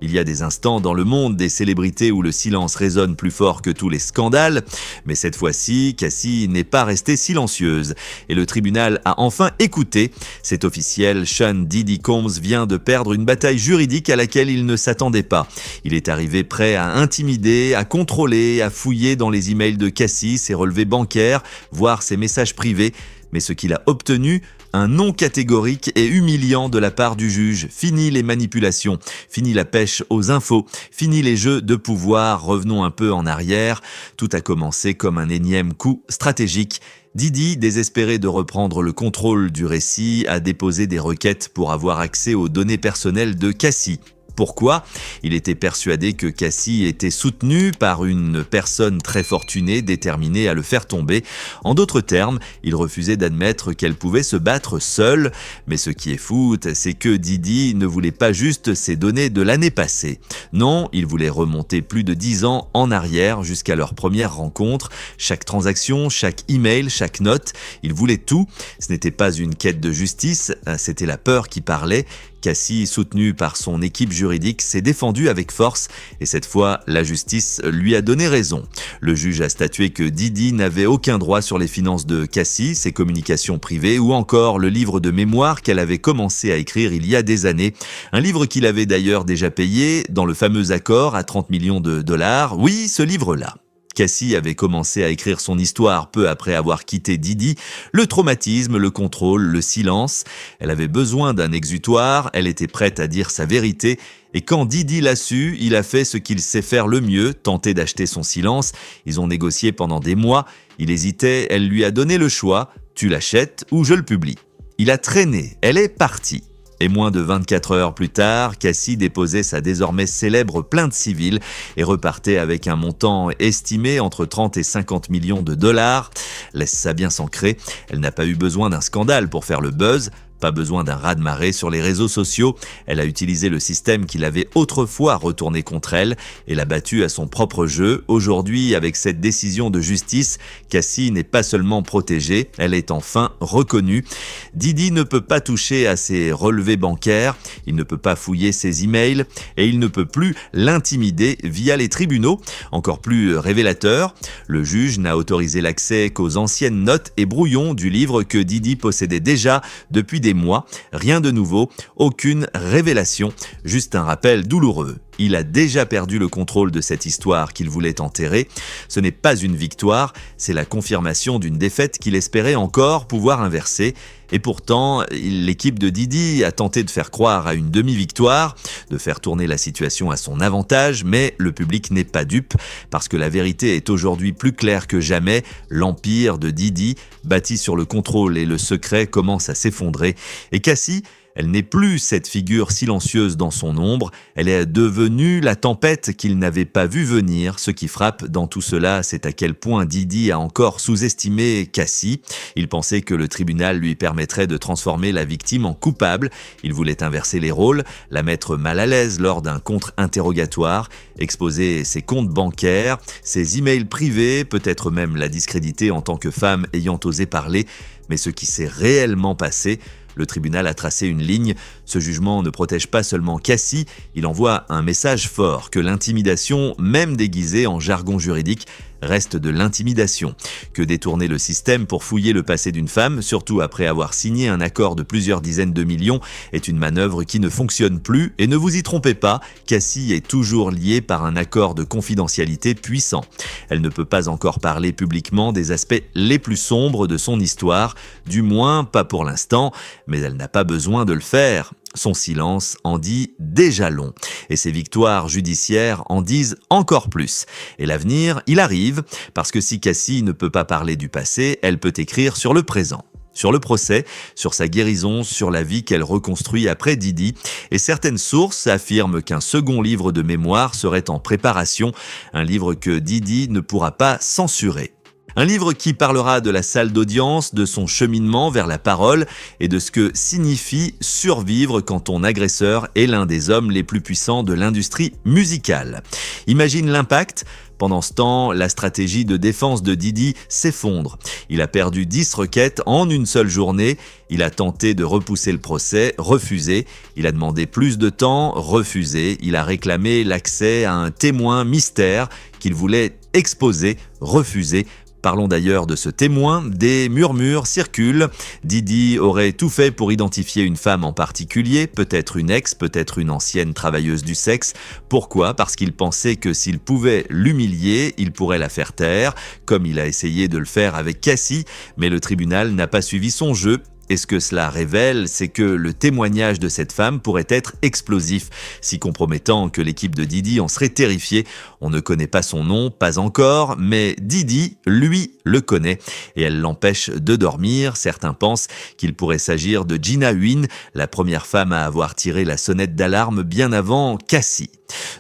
Il y a des instants dans le monde des célébrités où le silence résonne plus fort que tous les scandales, mais cette fois-ci, Cassie n'est pas restée silencieuse et le tribunal a enfin écouté. C'est officiel, Sean Diddy Combs vient de perdre une bataille juridique à laquelle il ne s'attendait pas. Il est arrivé prêt à intimider, à contrôler, à fouiller dans les emails de Cassie, ses relevés bancaires, voir ses messages privés. Mais ce qu'il a obtenu, un non catégorique et humiliant de la part du juge. Fini les manipulations, fini la pêche aux infos, fini les jeux de pouvoir, revenons un peu en arrière. Tout a commencé comme un énième coup stratégique. Diddy, désespéré de reprendre le contrôle du récit, a déposé des requêtes pour avoir accès aux données personnelles de Cassie. Pourquoi ? Il était persuadé que Cassie était soutenue par une personne très fortunée, déterminée à le faire tomber. En d'autres termes, il refusait d'admettre qu'elle pouvait se battre seule. Mais ce qui est fou, c'est que Diddy ne voulait pas juste ces données de l'année passée. Non, il voulait remonter plus de 10 ans en arrière jusqu'à leur première rencontre. Chaque transaction, chaque email, chaque note, il voulait tout. Ce n'était pas une quête de justice, c'était la peur qui parlait. Cassie, soutenue par son équipe juridique, s'est défendue avec force et cette fois, la justice lui a donné raison. Le juge a statué que Diddy n'avait aucun droit sur les finances de Cassie, ses communications privées ou encore le livre de mémoire qu'elle avait commencé à écrire il y a des années. Un livre qu'il avait d'ailleurs déjà payé dans le fameux accord à 30 millions de dollars. Oui, ce livre-là. Cassie avait commencé à écrire son histoire peu après avoir quitté Diddy, le traumatisme, le contrôle, le silence. Elle avait besoin d'un exutoire, elle était prête à dire sa vérité, et quand Diddy l'a su, il a fait ce qu'il sait faire le mieux, tenter d'acheter son silence. Ils ont négocié pendant des mois, il hésitait, elle lui a donné le choix, tu l'achètes ou je le publie. Il a traîné, elle est partie. Et moins de 24 heures plus tard, Cassie déposait sa désormais célèbre plainte civile et repartait avec un montant estimé entre 30 et 50 millions de dollars. Laisse ça bien s'ancrer, elle n'a pas eu besoin d'un scandale pour faire le buzz. Pas besoin d'un raz-de-marée sur les réseaux sociaux, elle a utilisé le système qu'il avait autrefois retourné contre elle et l'a battu à son propre jeu. Aujourd'hui, avec cette décision de justice, Cassie n'est pas seulement protégée, elle est enfin reconnue. Diddy ne peut pas toucher à ses relevés bancaires, il ne peut pas fouiller ses emails et il ne peut plus l'intimider via les tribunaux. Encore plus révélateur, le juge n'a autorisé l'accès qu'aux anciennes notes et brouillons du livre que Diddy possédait déjà depuis des mois, rien de nouveau, aucune révélation, juste un rappel douloureux. Il a déjà perdu le contrôle de cette histoire qu'il voulait enterrer. Ce n'est pas une victoire, c'est la confirmation d'une défaite qu'il espérait encore pouvoir inverser. Et pourtant, l'équipe de Diddy a tenté de faire croire à une demi-victoire, de faire tourner la situation à son avantage, mais le public n'est pas dupe, parce que la vérité est aujourd'hui plus claire que jamais. L'empire de Diddy, bâti sur le contrôle et le secret, commence à s'effondrer. Et Cassie, elle n'est plus cette figure silencieuse dans son ombre, elle est devenue la tempête qu'il n'avait pas vue venir. Ce qui frappe dans tout cela, c'est à quel point Diddy a encore sous-estimé Cassie. Il pensait que le tribunal lui permettrait de transformer la victime en coupable. Il voulait inverser les rôles, la mettre mal à l'aise lors d'un contre-interrogatoire, exposer ses comptes bancaires, ses emails privés, peut-être même la discréditer en tant que femme ayant osé parler. Mais ce qui s'est réellement passé, le tribunal a tracé une ligne. Ce jugement ne protège pas seulement Cassie, il envoie un message fort que l'intimidation, même déguisée en jargon juridique, reste de l'intimidation. Que détourner le système pour fouiller le passé d'une femme, surtout après avoir signé un accord de plusieurs dizaines de millions, est une manœuvre qui ne fonctionne plus. Et ne vous y trompez pas, Cassie est toujours liée par un accord de confidentialité puissant. Elle ne peut pas encore parler publiquement des aspects les plus sombres de son histoire, du moins pas pour l'instant, mais elle n'a pas besoin de le faire. Son silence en dit déjà long, et ses victoires judiciaires en disent encore plus. Et l'avenir, il arrive, parce que si Cassie ne peut pas parler du passé, elle peut écrire sur le présent. Sur le procès, sur sa guérison, sur la vie qu'elle reconstruit après Diddy, et certaines sources affirment qu'un second livre de mémoire serait en préparation, un livre que Diddy ne pourra pas censurer. Un livre qui parlera de la salle d'audience, de son cheminement vers la parole et de ce que signifie survivre quand ton agresseur est l'un des hommes les plus puissants de l'industrie musicale. Imagine l'impact. Pendant ce temps, la stratégie de défense de Didi s'effondre. Il a perdu 10 requêtes en une seule journée. Il a tenté de repousser le procès, refusé. Il a demandé plus de temps, refusé. Il a réclamé l'accès à un témoin mystère qu'il voulait exposer, refusé. Parlons d'ailleurs de ce témoin, des murmures circulent. Didi aurait tout fait pour identifier une femme en particulier, peut-être une ex, peut-être une ancienne travailleuse du sexe. Pourquoi ? Parce qu'il pensait que s'il pouvait l'humilier, il pourrait la faire taire, comme il a essayé de le faire avec Cassie, mais le tribunal n'a pas suivi son jeu. Et ce que cela révèle, c'est que le témoignage de cette femme pourrait être explosif, si compromettant que l'équipe de Didi en serait terrifiée. On ne connaît pas son nom, pas encore, mais Didi, lui, le connaît. Et elle l'empêche de dormir. Certains pensent qu'il pourrait s'agir de Gina Huyn, la première femme à avoir tiré la sonnette d'alarme bien avant Cassie.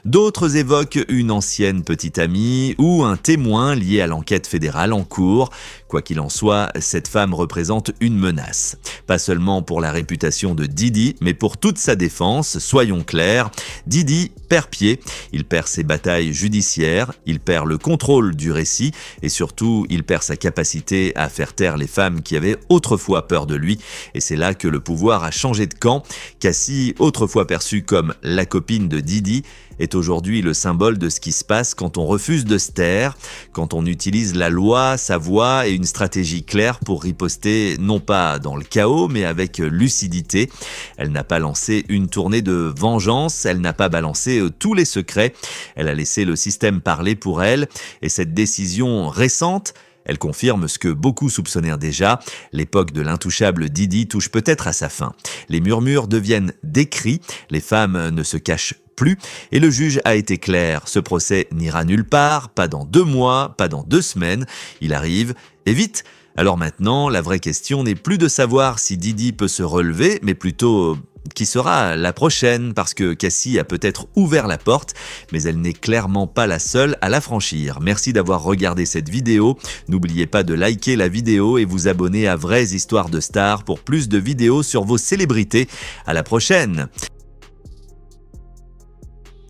D'autres évoquent une ancienne petite amie ou un témoin lié à l'enquête fédérale en cours. Quoi qu'il en soit, cette femme représente une menace. Pas seulement pour la réputation de Didi, mais pour toute sa défense, soyons clairs. Didi perd pied, il perd ses batailles judiciaires, il perd le contrôle du récit et surtout, il perd sa capacité à faire taire les femmes qui avaient autrefois peur de lui. Et c'est là que le pouvoir a changé de camp. Cassie, autrefois perçue comme la copine de Didi, est aujourd'hui le symbole de ce qui se passe quand on refuse de se taire, quand on utilise la loi, sa voix et une stratégie claire pour riposter non pas dans le chaos mais avec lucidité. Elle n'a pas lancé une tournée de vengeance, elle n'a pas balancé tous les secrets, elle a laissé le système parler pour elle et cette décision récente, elle confirme ce que beaucoup soupçonnèrent déjà, l'époque de l'intouchable Didi touche peut-être à sa fin. Les murmures deviennent des cris, les femmes ne se cachent plus, et le juge a été clair, ce procès n'ira nulle part, pas dans 2 mois, pas dans 2 semaines, il arrive, et vite. Alors maintenant, la vraie question n'est plus de savoir si Didi peut se relever, mais plutôt qui sera la prochaine, parce que Cassie a peut-être ouvert la porte, mais elle n'est clairement pas la seule à la franchir. Merci d'avoir regardé cette vidéo, n'oubliez pas de liker la vidéo et vous abonner à Vraies Histoires de Stars pour plus de vidéos sur vos célébrités. À la prochaine!